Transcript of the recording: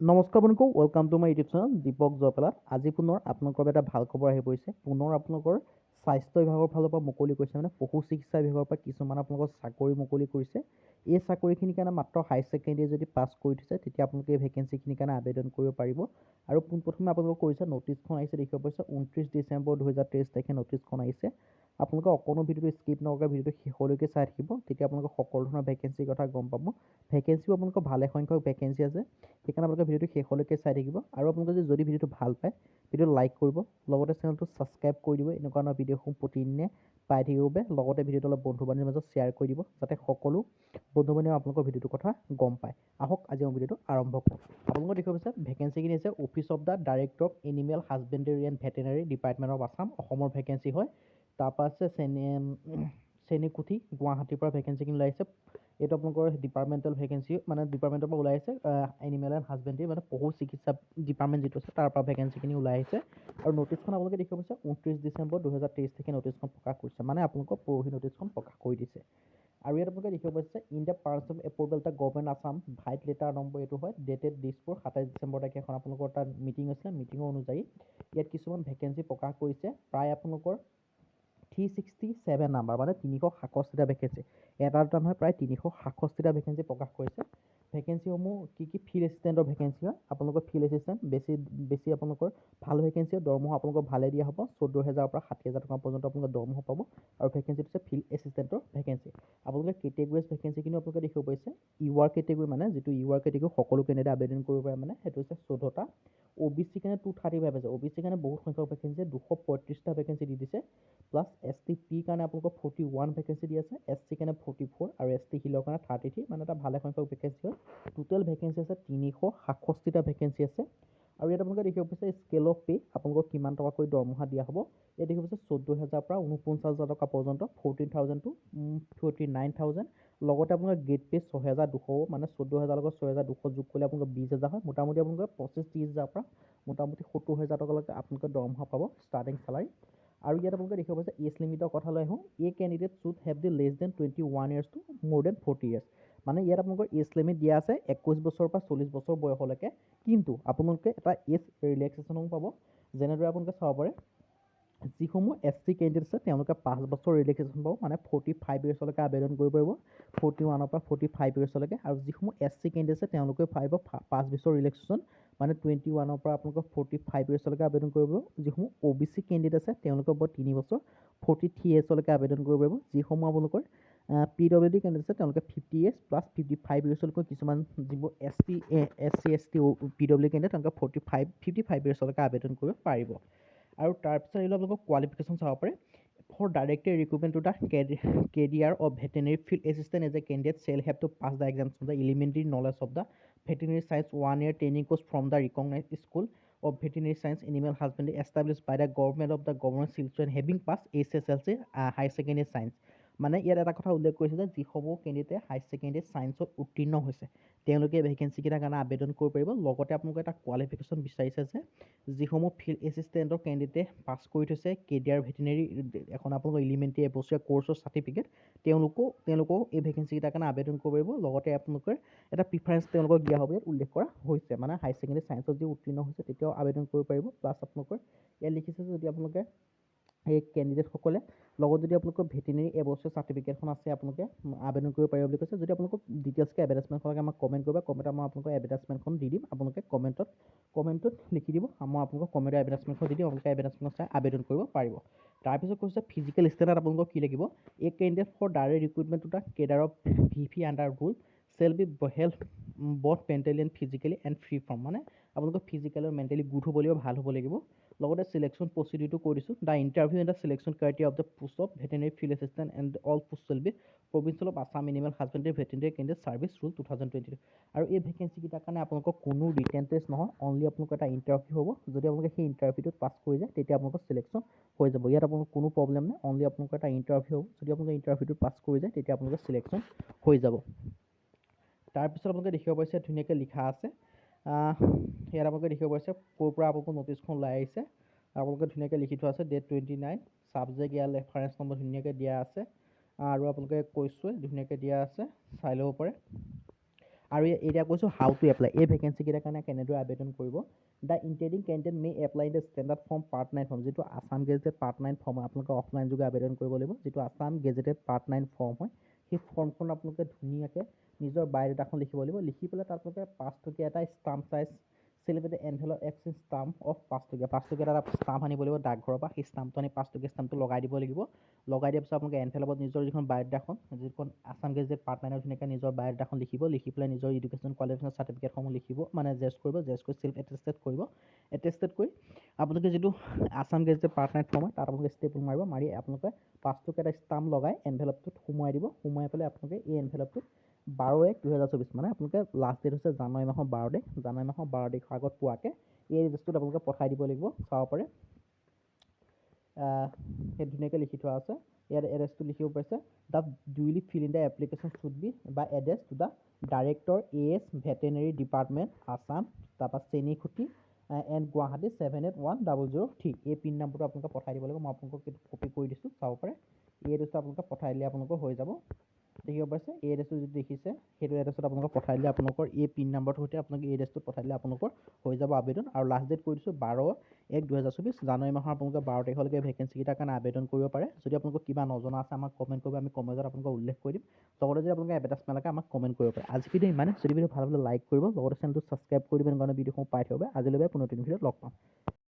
নমস্কাৰ বন্ধুসকল, welcome to my YouTube channel Deepak জয়পালাত। আজি পুনৰ আপোনালোকৰ বাবে এটা ভাল খবৰ আহি পৰিছে। পুনৰ আপোনালোকৰ স্বাস্থ্য বিভাগৰ ফালৰ পৰা মুকলি কৰিছে, মানে পশু চিকিৎসা বিভাগৰ পৰা কিছুমান আপোনালোকৰ চাকৰি মুকলি কৰিছে। এই চাকৰিখিনিৰ কাৰণে মাত্ৰ হাই ছেকেণ্ডেৰী যদি পাছ কৰি থৈছে তেতিয়া আপোনালোকে এই ভেকেঞ্চিখিনিৰ কাৰণে আবেদন কৰিব পাৰিব। আৰু পোনপ্ৰথমে আপোনালোকক কৰিছে নটিচখন আহিছে, দেখিব পাৰিছে 29 ডিচেম্বৰ 2023 তাৰিখে নটিচখন আহিছে। আপোনালোকে অকণো ভিডিঅ'টো স্কিপ নকৰাকৈ ভিডিঅ'টো শেষলৈকে চাই থাকিব, তেতিয়া আপোনালোকে সকলো ধৰণৰ ভেকেঞ্চিৰ কথা গম পাব। ভেকেঞ্চিও আপোনালোকৰ ভালে সংখ্যক ভেকেঞ্চি আছে, সেইকাৰণে আপোনালোকে ভিডিঅ'টো শেষলৈকে চাই থাকিব। আৰু আপোনালোকে যদি ভিডিঅ'টো ভাল পায় ভিডিঅ'টো লাইক কৰিব, লগতে চেনেলটো ছাবস্ক্ৰাইব কৰি দিব এনেকুৱা ধৰণৰ ভিডিঅ'সমূহ প্ৰতিদিনে পাই থাকিব বাবে। লগতে ভিডিঅ'টো অলপ বন্ধু বান্ধৱীৰ মাজত শ্বেয়াৰ কৰি দিব, যাতে সকলো বন্ধু বান্ধৱীয়ে আপোনালোকৰ ভিডিঅ'টোৰ কথা গম পায়। আহক আজি মই ভিডিঅ'টো আৰম্ভ কৰোঁ। আপোনালোকে দেখিব পাৰিছে ভেকেঞ্চিখিনি হৈছে office of the director of animal husbandry and veterinary department of Assam, অসমৰ ভেকেঞ্চি হয়। তাৰপৰা আছে চেনীকুঠি গুৱাহাটীৰ পৰা ভেকেঞ্চিখিনি ওলাইছে। এইটো আপোনালোকৰ ডিপাৰ্টমেণ্টেল ভেকেঞ্চি, মানে ডিপাৰ্টমেণ্টৰ পৰা ওলাই আহিছে। এনিমেল এণ্ড হাজবেণ্ডেৰী মানে পশু চিকিৎসা ডিপাৰ্টমেণ্ট যিটো আছে তাৰ পৰা ভেকেঞ্চিখিনি ওলাই আহিছে। আৰু নটিচখন আপোনালোকে দেখিব পাৰিছে 29 ডিচেম্বৰ 2023 তাৰিখে নটিচখন প্ৰকাশ কৰিছে, মানে আপোনালোকৰ পৰহি নটিচখন প্ৰকাশ কৰি দিছে। আৰু ইয়াত আপোনালোকে দেখিব পাৰিছে in the person approval the government Assam white letter number এইটো হয়, ডেটেড দিছপুৰ 27 ডিচেম্বৰ তাৰিখে এখন আপোনালোকৰ তাত মিটিং হৈছিলে। মিটিঙৰ অনুযায়ী ইয়াত কিছুমান ভেকেঞ্চি প্ৰকাশ কৰিছে। প্ৰায় আপোনালোকৰ 367 নাম্বাৰ, মানে 367টা ভেকেঞ্চি, এটা দুটা নহয়, প্ৰায় 367টা ভেকেঞ্চি প্ৰকাশ কৰিছে। ভেকেঞ্চিসমূহ কি ফিল্ড এছিষ্টেণ্টৰ ভেকেঞ্চি হয়। আপোনালোকৰ ফিল্ড এছিষ্টেণ্ট বেছি আপোনালোকৰ ভাল ভেকেঞ্চি হয়, দৰমহা আপোনালোকৰ ভালে দিয়া হ'ব। 14,000 পৰা 60,000 টকা পৰ্যন্ত আপোনালোকে দৰমহা পাব। আৰু ভেকেঞ্চিটো হৈছে ফিল্ড এছিষ্টেণ্টৰ ভেকেঞ্চি। আপোনালোকে কেটেগৰীজ ভেকেঞ্চিখিনি আপোনালোকে দেখিব পাৰিছে। ইউআৰ কেটেগৰী, মানে যিটো ইউআৰ কেটেগৰী সকলো কেণ্ডিডেটে আবেদন কৰিব পাৰে, মানে সেইটো হৈছে 14টা। OBC কাৰণে 235 আছে। OBC কাৰণে বহুত সংখ্যক ভেকেঞ্চি 235টা ভেকেঞ্চি দি দিছে। প্লাছ STP কাৰণে আপোনালোকৰ 41 ভেকেঞ্চি দি আছে, SC কাৰণে 44 আৰু ST হিলৰ কাৰণে 33, মানে এটা ভালে সংখ্যক ভেকেঞ্চি হয়। টোটেল ভেকেঞ্চি আছে 366টা ভেকেঞ্চি আছে। আৰু ইয়াত আপোনালোকে দেখিব পাৰিছে স্কেল অফ পে আপোনালোকক কিমান টকাকৈ দৰমহা দিয়া হ'ব। ইয়াত দেখিব পাৰিছে 14,000 পৰা 49,000 টকা পৰ্যন্ত, 14,000 to 49,000। লগতে আপোনাৰ গ্ৰেড পে 6,200, মানে 14,000 লগত 6,200 যোগ কৰিলে আপোনালোকৰ 20,000 হয়। মোটামুটি আপোনালোকে 25-30,000 পৰা মোটামুটি 70,000 টকালৈকে আপোনালোকে দৰমহা পাব ষ্টাৰ্টিং চেলাৰী। আৰু ইয়াত আপোনালোকে দেখিব পাৰিছে এজ লিমিটৰ কথালৈ আহোঁ। A candidate should have the less than 21 years to more than 40 years। মানে ইয়াত আপোনালোকৰ এজ লিমিট দিয়া আছে 21 বছৰৰ পৰা 40 বছৰ বয়সলৈকে, কিন্তু আপোনালোকে এটা এজ ৰিলেক্সেশ্যনো পাব। যেনেদৰে আপোনালোকে চাব পাৰে, যিসমূহ SC কেণ্ডিডেট আছে তেওঁলোকে 5 বছৰ ৰিলেক্সেশ্যন পাব, মানে 45 ইয়াৰ্ছলৈকে আবেদন কৰিব পাৰিব, 41 পৰা 45 ইয়াৰ্ছলৈকে। আৰু যিসমূহ SC কেণ্ডিডেট আছে তেওঁলোকে পাৰিব 5 বছৰ ৰিলেক্সেশ্যন, মানে 21 পৰা আপোনালোকৰ 45 ইয়াৰ্ছলৈকে আবেদন কৰিব। যিসমূহ OBC কেণ্ডিডেট আছে তেওঁলোকে 3 বছৰ 43 ইয়াৰ্ছলৈকে আবেদন কৰিব পাৰিব। যিসমূহ আপোনালোকৰ PWD কেণ্ডিডেট আছে তেওঁলোকে 50 years প্লাছ 55 ইয়াৰ্ছলৈকে, কিছুমান যিবোৰ SC ST PWD কেণ্ডিডেট তেওঁলোকে 55 ইয়াৰ্ছলৈকে আবেদন কৰিব পাৰিব। আৰু তাৰপিছত আহিলে আপোনালোকক কোৱালিফিকেশ্যন চাব পাৰে। For directly recruitment to the career of veterinary field assistant as a candidate shall have to pass the exams of the elementary knowledge of the veterinary science 1 year training course from the recognised school of veterinary science animal husbandry established by the government of the government children having passed HSLC higher secondary science। মানে ইয়াত এটা কথা উল্লেখ কৰিছে যে যিসমূহ কেণ্ডিডেটে higher secondary ছায়েন্সত উত্তীৰ্ণ হৈছে তেওঁলোকে ভেকেঞ্চিকেইটাৰ কাৰণে আবেদন কৰিব পাৰিব। লগতে আপোনালোকে এটা কোৱালিফিকেশ্যন বিচাৰিছে যে যিসমূহ ফিল্ড এছিষ্টেণ্টৰ কেণ্ডিডেটে পাছ কৰি থৈছে কেৰিয়াৰ ভেটেনেৰী এখন আপোনালোকৰ এলিমেণ্টাৰী এবছৰীয়া কোৰ্ছৰ চাৰ্টিফিকেট, তেওঁলোকেও এই ভেকেঞ্চিকেইটাৰ কাৰণে আবেদন কৰিব পাৰিব। লগতে আপোনালোকৰ এটা প্ৰিফাৰেঞ্চ তেওঁলোকক দিয়া হ'ব, ইয়াত উল্লেখ কৰা হৈছে, মানে হায়াৰ ছেকেণ্ডেৰী ছায়েন্সত যি উত্তীৰ্ণ হৈছে তেতিয়াও আবেদন কৰিব পাৰিব। প্লাছ আপোনালোকৰ ইয়াত লিখিছে যদি আপোনালোকে এই কেণ্ডিডেটসকলে লগত যদি আপোনালোকৰ ভেটেনেৰী এবছৰীয়া চাৰ্টিফিকেটখন আছে আপোনালোকে আবেদন কৰিব পাৰিব বুলি কৈছে। যদি আপোনালোকক ডিটেইলছকৈ এডভাৰটাইজমেণ্টখনকে আমাক কমেণ্ট কৰিব, কমেণ্টত মই আপোনালোকৰ এডভাৰটাইজমেণ্টখন দি দিম, আপোনালোকে কমেণ্টত লিখি দিব, মই আপোনালোকক কমেণ্টৰ এডভাৰটাইজমেণ্টখন দি দিম, আপোনালোকে এডভাৰটাইজমেণ্ট চাই আবেদন কৰিব পাৰিব। তাৰপিছত কৈছে ফিজিকেল ষ্টেণ্ডাৰ্ড আপোনালোকক কি লাগিব। A candidate for direct recruitment to the cadre of VP under rule shall be health both mentally and physically and free from, মানে আপোনালোকৰ ফিজিকেল আৰু মেণ্টেলি গুড হ'ব লাগিব, ভাল হ'ব লাগিব। লগতে চিলেকশ্যন প্ৰচিডিউৰটো কৈ দিছোঁ। The interview and the selection criteria of the post of veterinary field assistant and all post shall be provincial of Assam animal husbandry veterinary candidate service rule 2022। আৰু এই ভেকেঞ্চিকেইটাৰ কাৰণে আপোনালোকৰ কোনো ৰিটেন টেষ্ট নহয়, অনলি আপোনালোকৰ এটা ইণ্টাৰভিউ হ'ব। যদি আপোনালোকে সেই ইণ্টাৰভিউটোত পাছ কৰি যায় তেতিয়া আপোনালোকৰ চিলেকশ্যন হৈ যাব। ইয়াত আপোনালোকৰ কোনো প্ৰব্লেম নাই, অনলি আপোনালোকৰ এটা ইণ্টাৰভিউ হ'ব। যদি আপোনালোকে ইণ্টাৰভিউটোত পাছ কৰি যায় তেতিয়া আপোনালোকৰ চিলেকশ্যন হৈ যাব। তাৰপিছত আপোনালোকে দেখিব পাইছে ধুনীয়াকৈ লিখা আছে, ইয়াত আপোনালোকে দেখিব পাইছে ক'ৰ পৰা আপোনালোকৰ নটিচখন ওলাই আহিছে। আপোনালোকে ধুনীয়াকৈ লিখি থোৱা আছে ডেট 29, ছাবজেক্ট ইয়াৰ ৰেফাৰেঞ্চ নম্বৰ ধুনীয়াকৈ দিয়া আছে, আৰু আপোনালোকে কৈছোৱে ধুনীয়াকৈ দিয়া আছে, চাই ল'ব পাৰে। আৰু এতিয়া কৈছোঁ হাউ টু এপ্লাই, এই ভেকেঞ্চিকেইটাৰ কাৰণে কেনেদৰে আবেদন কৰিব। The intending candidate may apply in the standard form part 9 form, যিটো আছাম গেজেটেড পাৰ্ট 9 ফৰ্ম হয়, আপোনালোকে অফলাইন যোগে আবেদন কৰিব লাগিব। যিটো আছাম গেজেটেড পাৰ্ট 9 ফৰ্ম হয়, সেই ফৰ্মখন আপোনালোকে ধুনীয়াকৈ নিজৰ বায়'ডাটাখন লিখিব লাগিব। লিখি পেলাই তাত আপোনালোকে 5 টকীয়া এটা ষ্টাম্প চাইজ চিলিপেড এনভেলপ এক্সচেঞ্জ ষ্টাম্প অফ 5 টকীয়া এটা ষ্টাম্প আনিব লাগিব ডাকঘৰৰ পৰা। সেই ষ্টাম্পটো আনি 5 টকীয়া ষ্টাম্পটো লগাই দিব লাগিব। লগাই দিয়াৰ পিছত আপোনালোকে এনভেলপত নিজৰ যিখন বায়'ডাটাখন, যিখন আছাম গেজেটেড পাৰ্ট 9 ধুনীয়াকৈ নিজৰ বায়'ডাটাখন লিখিব। লিখি পেলাই নিজৰ এডুকেশ্যন কোৱালিফিকেশ্যন চাৰ্টিফিকেটসমূহ লিখিব, মানে জেৰক্স কৰিব, জেৰক্স কৰি চেল্ফ এটেষ্টেড কৰিব। এটেষ্টেড কৰি আপোনালোকে যিটো আছাম গেজেটেড পাৰ্ট 9 ফৰ্ম হয় তাত আপোনালোকে ষ্টেপল মাৰিব। মাৰি আপোনালোকে 5 টকীয়া এটা ষ্টাম্প লগাই এনভেলপটোত সোমোৱাই দিব। সোমোৱাই পেলাই আপোনালোকে এই এনভেলপটোত 12/1/2024, মানে আপোনালোকে লাষ্ট ডেট হৈছে জানুৱাৰী মাহৰ 12 তাৰিখ। জানুৱাৰী মাহৰ 12 তাৰিখৰ আগত পোৱাকৈ এই এড্ৰেছটোত আপোনালোকে পঠাই দিব লাগিব। চাব পাৰে সেই ধুনীয়াকৈ লিখি থোৱা আছে। ইয়াত এড্ৰেছটো লিখিব পাৰিছে, the duly fill in the application should be বা address to the director AS veterinary department Assam, তাৰপৰা চেনীখুটি এণ্ড গুৱাহাটী 781003। এই পিন নম্বৰটো আপোনালোকে পঠাই দিব লাগিব। মই আপোনালোকক এইটো কপি কৰি দিছোঁ, চাব পাৰে। এই এড্ৰেছটো আপোনালোকে পঠাই দিলে আপোনালোকৰ হৈ যাব। দেখিব পাৰিছে এই এড্ৰেছটো যিটো দেখিছে সেইটো এড্ৰেছত আপোনালোকক পঠাই দিলে আপোনালোকৰ এই পিন নম্বৰটোৰ সৈতে আপোনালোকে এই এড্ৰেছটোত পঠাই দিলে আপোনালোকৰ হৈ যাব আবেদন। আৰু লাষ্ট ডেট কৈ দিছোঁ 12/1/2024, জানুৱাৰী মাহৰ আপোনালোকে 12 তাৰিখলৈকে ভেকেঞ্চিকেইটাৰ কাৰণে আবেদন কৰিব পাৰে। যদি আপোনালোকৰ কিবা নজনা আছে আমাক কমেণ্ট কৰিব, আমি কমেণ্টত আপোনালোকক উল্লেখ কৰি দিম। লগতে যদি আপোনালোকে এডভাৰটাইজমেণ্ট লাগে আমাক কমেণ্ট কৰিব পাৰে। আজি ভিডিঅ' ইমানে। যদি ভিডিঅ' ভাল হ'লে লাইক কৰিব, লগতে চেনেলটো ছাবস্ক্ৰাইব কৰি দিব, এনেকুৱা ভিডিঅ'সমূহ পাই থাকিব। আজিলৈ পুনৰ নতুন ভিডিঅ'ত লগ পাম।